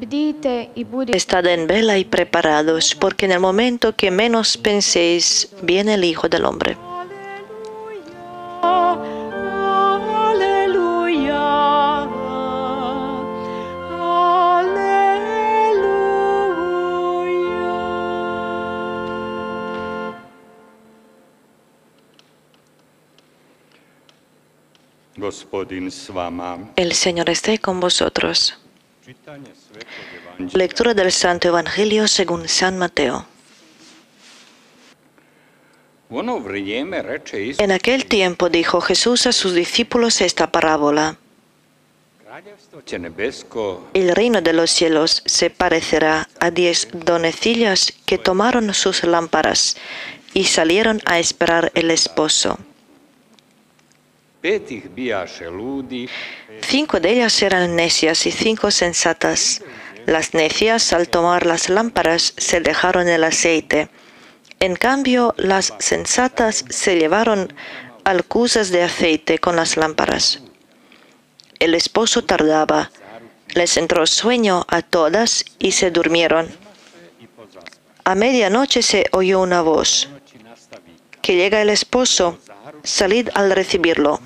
Estad en vela y preparados, porque en el momento que menos penséis, viene el Hijo del Hombre. El Señor esté con vosotros. Lectura del Santo Evangelio según San Mateo. En aquel tiempo dijo Jesús a sus discípulos esta parábola. El reino de los cielos se parecerá a 10 donecillas que tomaron sus lámparas y salieron a esperar el esposo. 5 de ellas eran necias y 5 sensatas. Las necias, al tomar las lámparas, se dejaron el aceite. En cambio, las sensatas se llevaron alcuzas de aceite con las lámparas. El esposo tardaba. Les entró sueño a todas y se durmieron. A medianoche se oyó una voz: que llega el esposo, salid al recibirlo.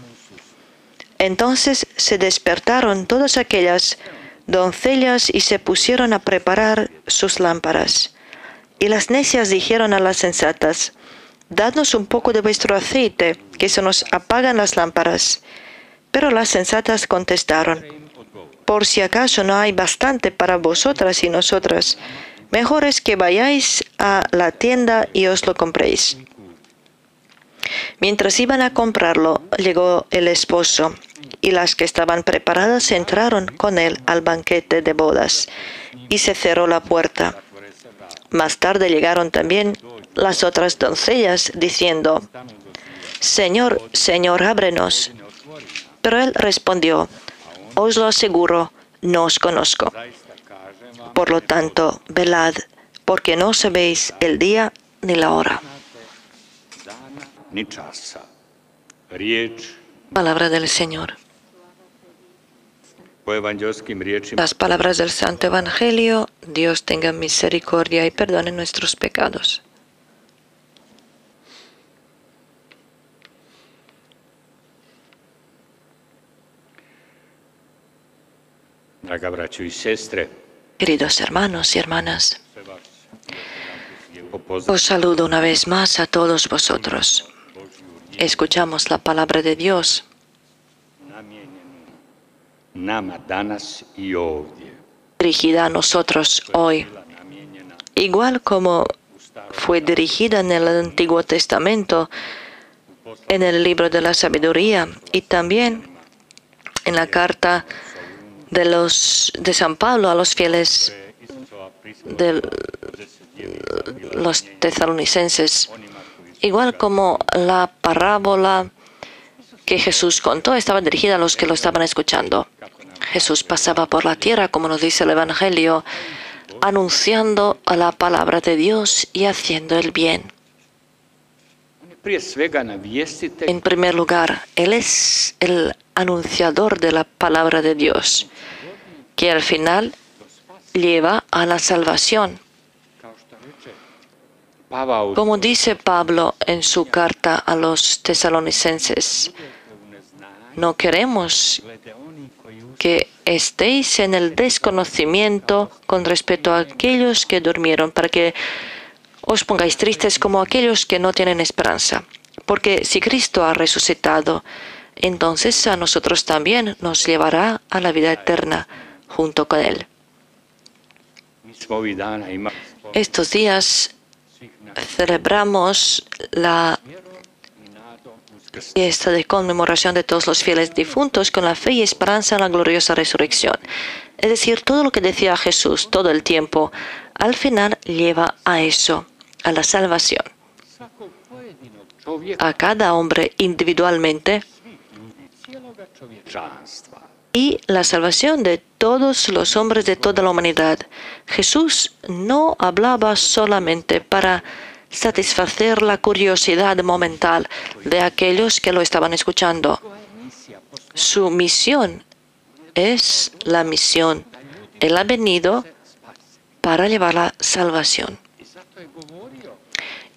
Entonces se despertaron todas aquellas doncellas y se pusieron a preparar sus lámparas. Y las necias dijeron a las sensatas: dadnos un poco de vuestro aceite, que se nos apagan las lámparas. Pero las sensatas contestaron: por si acaso no hay bastante para vosotras y nosotras, mejor es que vayáis a la tienda y os lo compréis. Mientras iban a comprarlo, llegó el esposo, y las que estaban preparadas entraron con él al banquete de bodas, y se cerró la puerta. Más tarde llegaron también las otras doncellas, diciendo: Señor, Señor, ábrenos. Pero él respondió: os lo aseguro, no os conozco. Por lo tanto, velad, porque no sabéis el día ni la hora. Palabra del Señor. Las palabras del Santo Evangelio: Dios tenga misericordia y perdone nuestros pecados. Queridos hermanos y hermanas, os saludo una vez más a todos vosotros. Escuchamos la palabra de Dios. Dirigida a nosotros hoy, igual como fue dirigida en el Antiguo Testamento, en el libro de la sabiduría y también en la carta de San Pablo a los fieles de los tesalonicenses. Igual como la parábola que Jesús contó estaba dirigida a los que lo estaban escuchando. Jesús pasaba por la tierra, como nos dice el Evangelio, anunciando a la palabra de Dios y haciendo el bien. En primer lugar, Él es el anunciador de la palabra de Dios, que al final lleva a la salvación. Como dice Pablo en su carta a los tesalonicenses: no queremos que estéis en el desconocimiento con respecto a aquellos que durmieron, para que os pongáis tristes como aquellos que no tienen esperanza. Porque si Cristo ha resucitado, entonces a nosotros también nos llevará a la vida eterna junto con Él. Estos días celebramos la fiesta de conmemoración de todos los fieles difuntos con la fe y esperanza en la gloriosa resurrección. Es decir, todo lo que decía Jesús todo el tiempo, al final lleva a eso, a la salvación. A cada hombre individualmente y la salvación de todos los hombres de toda la humanidad. Jesús no hablaba solamente para satisfacer la curiosidad momental de aquellos que lo estaban escuchando. Su misión es la misión Él ha venido para llevar la salvación.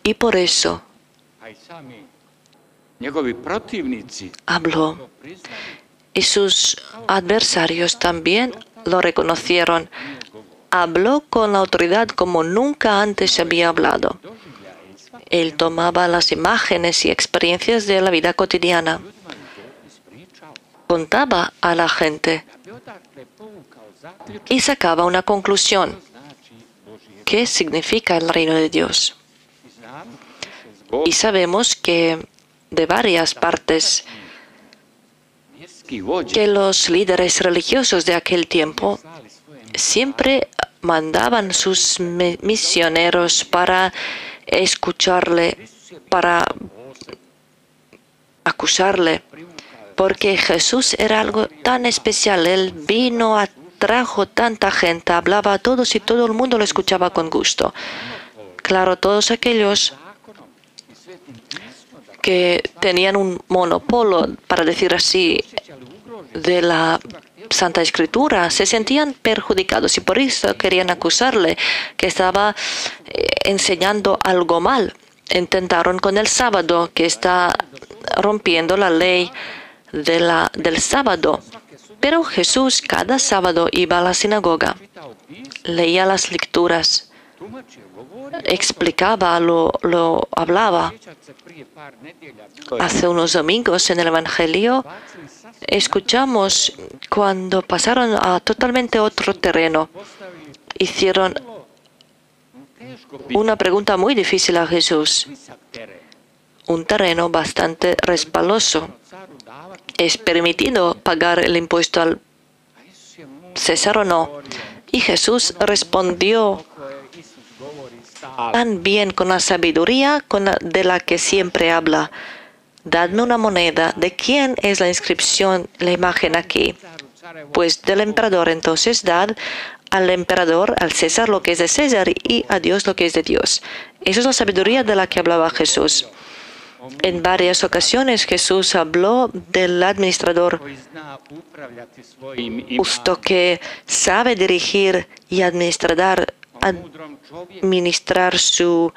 Y por eso habló. Y sus adversarios también lo reconocieron. Habló con la autoridad como nunca antes había hablado. Él tomaba las imágenes y experiencias de la vida cotidiana. Contaba a la gente y sacaba una conclusión. ¿Qué significa el reino de Dios? Y sabemos que de varias partes que los líderes religiosos de aquel tiempo siempre mandaban sus misioneros para escucharle, para acusarle, porque Jesús era algo tan especial. Él vino, atrajo tanta gente, hablaba a todos y todo el mundo lo escuchaba con gusto. Claro, todos aquellos que tenían un monopolio, para decir así, de la Santa Escritura, se sentían perjudicados y por eso querían acusarle que estaba enseñando algo mal. Intentaron con el sábado, que está rompiendo la ley del sábado. Pero Jesús cada sábado iba a la sinagoga, leía las lecturas, explicaba, lo hablaba. Hace unos domingos en el Evangelio escuchamos cuando pasaron a totalmente otro terreno. Hicieron una pregunta muy difícil a Jesús. Un terreno bastante resbaloso. ¿Es permitido pagar el impuesto al César o no? Y Jesús respondió tan bien, con la sabiduría de la que siempre habla. Dadme una moneda. ¿De quién es la inscripción, la imagen aquí? Pues del emperador. Entonces dad al emperador, al César, lo que es de César y a Dios lo que es de Dios. Esa es la sabiduría de la que hablaba Jesús. En varias ocasiones Jesús habló del administrador justo que sabe dirigir y administrar su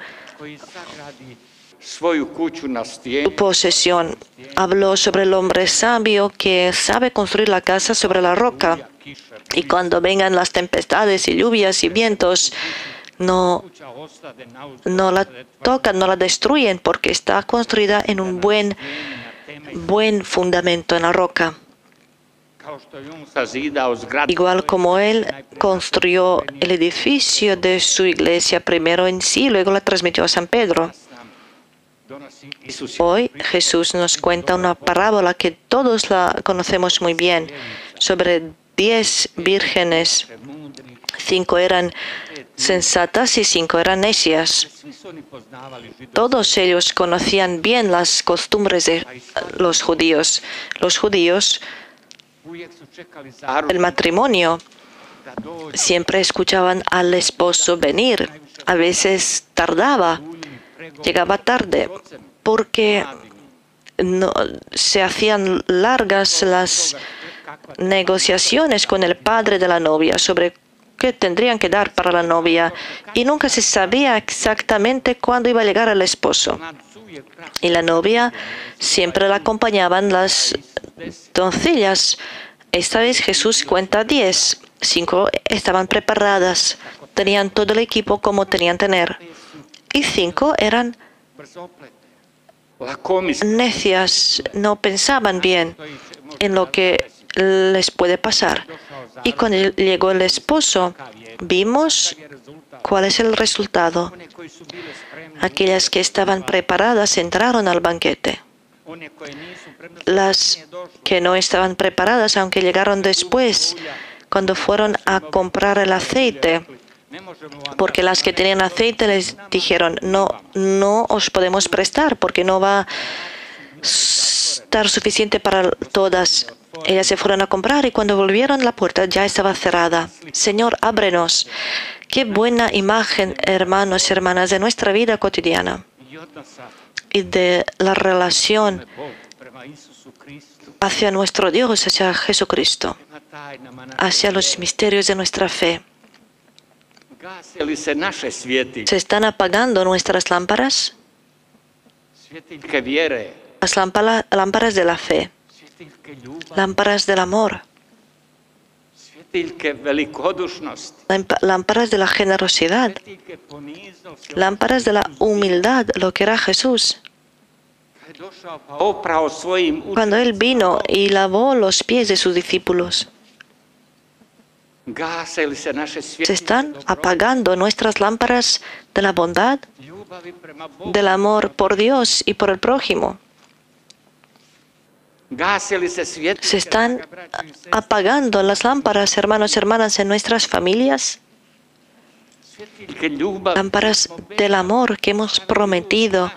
posesión. Habló sobre el hombre sabio que sabe construir la casa sobre la roca. Y cuando vengan las tempestades y lluvias y vientos, no la tocan, no la destruyen, porque está construida en un buen fundamento en la roca. Igual como Él construyó el edificio de su iglesia primero en sí, luego la transmitió a San Pedro. Hoy Jesús nos cuenta una parábola que todos la conocemos muy bien, sobre 10 vírgenes. 5 eran sensatas y 5 eran necias. Todos ellos conocían bien las costumbres de los judíos. Los judíos, el matrimonio, siempre escuchaban al esposo venir. A veces tardaba, llegaba tarde, porque no, se hacían largas las negociaciones con el padre de la novia sobre qué tendrían que dar para la novia, y nunca se sabía exactamente cuándo iba a llegar el esposo. Y la novia siempre la acompañaban las doncellas. Esta vez Jesús cuenta 10. 5 estaban preparadas, tenían todo el equipo como tenían tener. Y 5 eran necias, no pensaban bien en lo que les puede pasar. Y cuando llegó el esposo, vimos cuál es el resultado. Aquellas que estaban preparadas entraron al banquete. Las que no estaban preparadas, aunque llegaron después, cuando fueron a comprar el aceite, porque las que tenían aceite les dijeron, no os podemos prestar porque no va a estar suficiente para todas. Ellas se fueron a comprar y cuando volvieron la puerta ya estaba cerrada. Señor, ábrenos. Qué buena imagen, hermanos y hermanas, de nuestra vida cotidiana y de la relación hacia nuestro Dios, hacia Jesucristo. hacia los misterios de nuestra fe. ¿Se están apagando nuestras lámparas? Las lámparas de la fe, lámparas del amor, lámparas de la generosidad, lámparas de la humildad, lo que era Jesús. Cuando Él vino y lavó los pies de sus discípulos, se están apagando nuestras lámparas de la bondad, del amor por Dios y por el prójimo. Se están apagando las lámparas, hermanos y hermanas, en nuestras familias. Lámparas del amor que hemos prometido,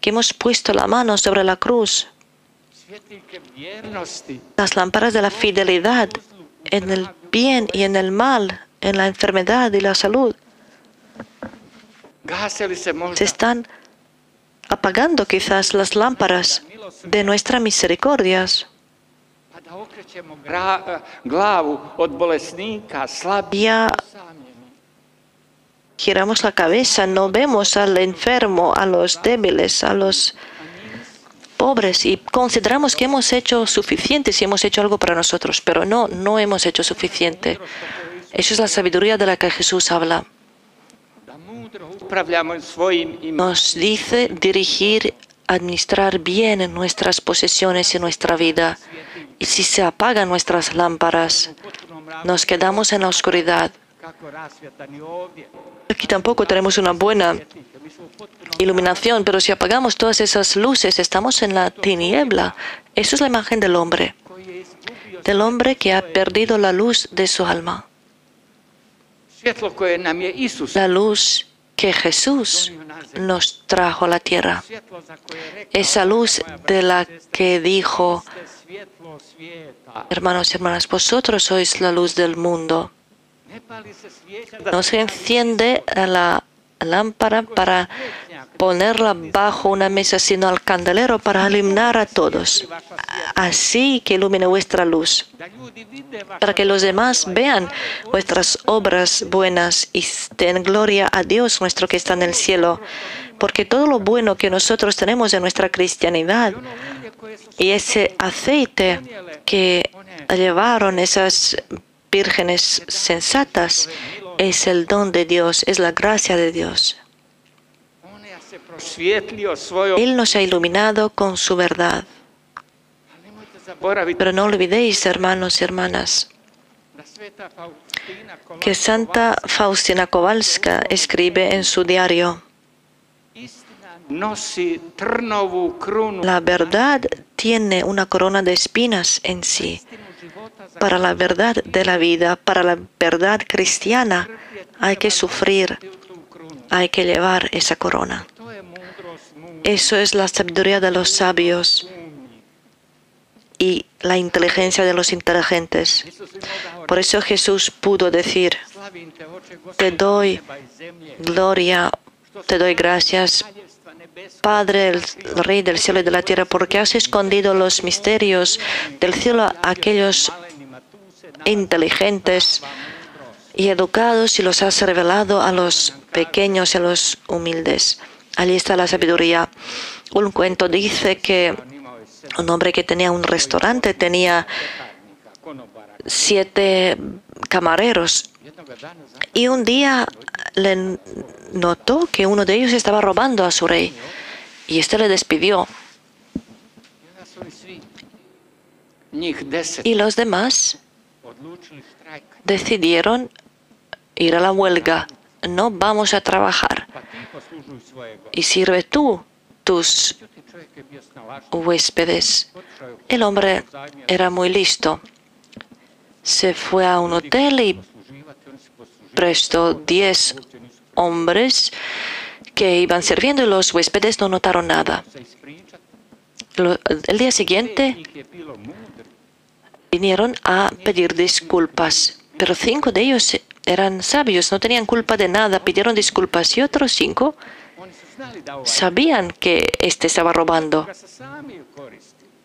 que hemos puesto la mano sobre la cruz. Las lámparas de la fidelidad en el bien y en el mal, en la enfermedad y la salud. Se están apagando quizás las lámparas de nuestras misericordias. Ya giramos la cabeza, no vemos al enfermo, a los débiles, a los pobres y consideramos que hemos hecho suficiente si hemos hecho algo para nosotros, pero no hemos hecho suficiente. Eso es la sabiduría de la que Jesús habla. Nos dice dirigir, administrar bien nuestras posesiones y nuestra vida. Y si se apagan nuestras lámparas, nos quedamos en la oscuridad. Aquí tampoco tenemos una buena iluminación, pero si apagamos todas esas luces, estamos en la tiniebla. Eso es la imagen del hombre que ha perdido la luz de su alma. La luz que Jesús nos trajo a la tierra. Esa luz de la que dijo, hermanos y hermanas, vosotros sois la luz del mundo. No se enciende la lámpara para ponerla bajo una mesa, sino al candelero para iluminar a todos. Así que ilumine vuestra luz, para que los demás vean vuestras obras buenas y den gloria a Dios nuestro que está en el cielo. Porque todo lo bueno que nosotros tenemos en nuestra cristianidad y ese aceite que llevaron esas vírgenes sensatas es el don de Dios, es la gracia de Dios. Él nos ha iluminado con su verdad. Pero no olvidéis, hermanos y hermanas, que Santa Faustina Kowalska escribe en su diario: la verdad tiene una corona de espinas en sí. Para la verdad de la vida, para la verdad cristiana, hay que sufrir, hay que llevar esa corona. Eso es la sabiduría de los sabios y la inteligencia de los inteligentes. Por eso Jesús pudo decir: te doy gloria, te doy gracias, Padre, el Rey del cielo y de la tierra, porque has escondido los misterios del cielo a aquellos inteligentes y educados y los has revelado a los pequeños y a los humildes. Allí está la sabiduría. Un cuento dice que un hombre que tenía un restaurante tenía 7 camareros y un día le notó que uno de ellos estaba robando a su rey y este le despidió. Y los demás decidieron ir a la huelga. No vamos a trabajar. Y sirve tú tus huéspedes. El hombre era muy listo. Se fue a un hotel y prestó 10 hombres que iban sirviendo y los huéspedes no notaron nada. El día siguiente vinieron a pedir disculpas, pero 5 de ellos eran sabios, no tenían culpa de nada, pidieron disculpas y otros 5 sabían que éste estaba robando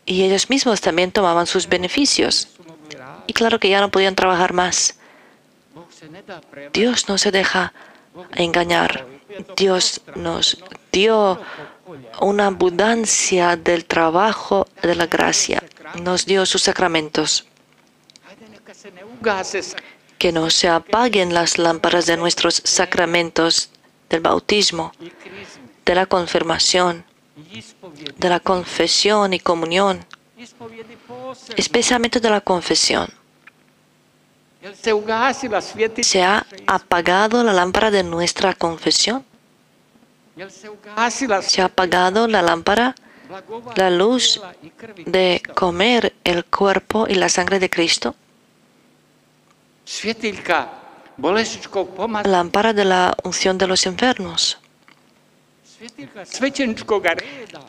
y ellos mismos también tomaban sus beneficios. Y claro que ya no podían trabajar más. Dios no se deja engañar. Dios nos dio una abundancia del trabajo de la gracia. Nos dio sus sacramentos. Que no se apaguen las lámparas de nuestros sacramentos del bautismo, de la confirmación, de la confesión y comunión, especialmente de la confesión. ¿Se ha apagado la lámpara de nuestra confesión? ¿Se ha apagado la lámpara, la luz de comer el cuerpo y la sangre de Cristo? Lámpara de la unción de los enfermos.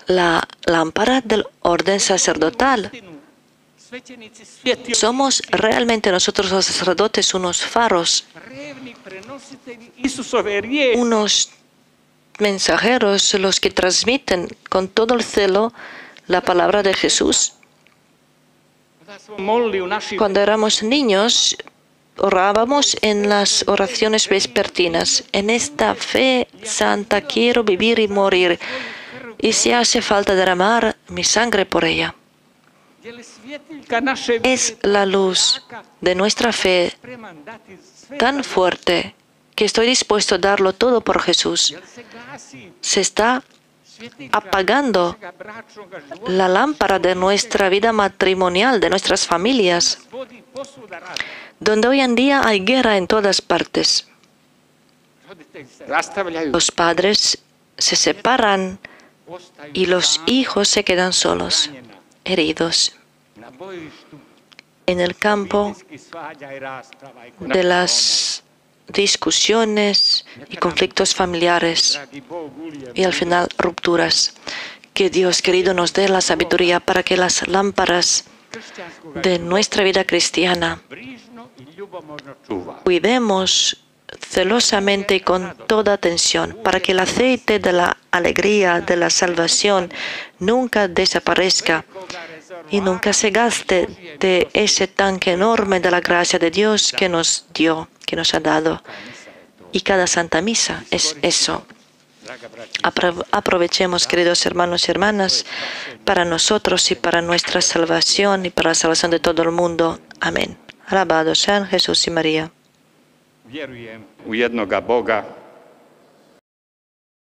La lámpara del orden sacerdotal. ¿Somos realmente nosotros los sacerdotes unos faros, unos mensajeros, los que transmiten con todo el celo la palabra de Jesús? Cuando éramos niños, orábamos en las oraciones vespertinas. En esta fe santa quiero vivir y morir, y si hace falta derramar mi sangre por ella. Es la luz de nuestra fe tan fuerte que estoy dispuesto a darlo todo por Jesús. Se está apagando la lámpara de nuestra vida matrimonial, de nuestras familias, donde hoy en día hay guerra en todas partes. Los padres se separan y los hijos se quedan solos, heridos. En el campo de las discusiones y conflictos familiares y al final rupturas. Que Dios querido nos dé la sabiduría para que las lámparas de nuestra vida cristiana cuidemos celosamente y con toda atención, para que el aceite de la alegría, de la salvación, nunca desaparezca y nunca se gaste de ese tanque enorme de la gracia de Dios que nos dio, que nos ha dado. Y cada Santa Misa es eso. Aprovechemos, queridos hermanos y hermanas, para nosotros y para nuestra salvación y para la salvación de todo el mundo. Amén. Alabados sean Jesús y María. Vjerujem u jednoga Boga,